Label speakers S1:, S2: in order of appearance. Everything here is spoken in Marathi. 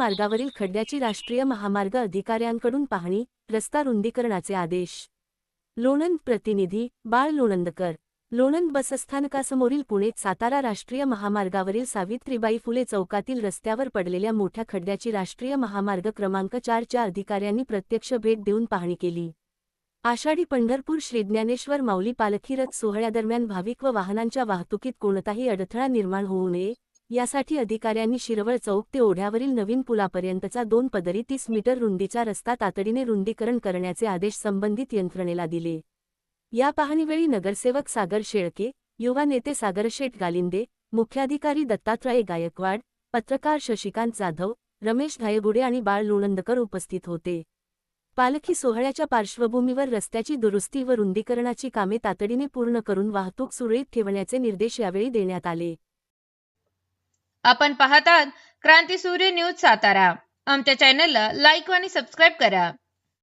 S1: मार्गावरील खड्ड्याची राष्ट्रीय महामार्ग अधिकाऱ्यांकडून पाहणी, रस्ता रुंदीकरणाचे आदेश. लोणंद प्रतिनिधी बाळ लोणंदकर. लोणंद बसस्थानकासमोरील पुणे-सातारा राष्ट्रीय महामार्गावरील सावित्रीबाई फुले चौकातील रस्त्यावर पडलेल्या मोठ्या खड्ड्याची राष्ट्रीय महामार्ग क्रमांक 4च्या अधिकाऱ्यांनी प्रत्यक्ष भेट देऊन पाहणी केली. आषाढी पंढरपूर श्रीज्ञानेश्वर माऊली पालखी रथ सोहळ्यादरम्यान भाविक व वाहनांच्या वाहतुकीत कोणताही अडथळा निर्माण होऊ नये, यासाठी अधिकाऱ्यांनी शिरवळ चौक ते ओढ्यावरील नवीन पुलापर्यंतचा 2 पदरी 30 मीटर रुंदीचा रस्ता तातडीने रुंदीकरण करण्याचे आदेश संबंधित यंत्रणेला दिले. या पाहणीवेळी नगरसेवक सागर शेळके, युवा नेते सागरशेठ गालिंदे, मुख्याधिकारी दत्तात्रय गायकवाड, पत्रकार शशिकांत जाधव, रमेश धायगुडे आणि बाळ लोणंदकर उपस्थित होते. पालखी सोहळ्याच्या पार्श्वभूमीवर रस्त्याची दुरुस्ती व रुंदीकरणाची कामे तातडीने पूर्ण करून वाहतूक सुरळीत ठेवण्याचे निर्देश यावेळी देण्यात आले.
S2: आपण पाहतात क्रांती सूर्य न्यूज सातारा. आमच्या चॅनलला लाईक आणि सबस्क्राईब करा.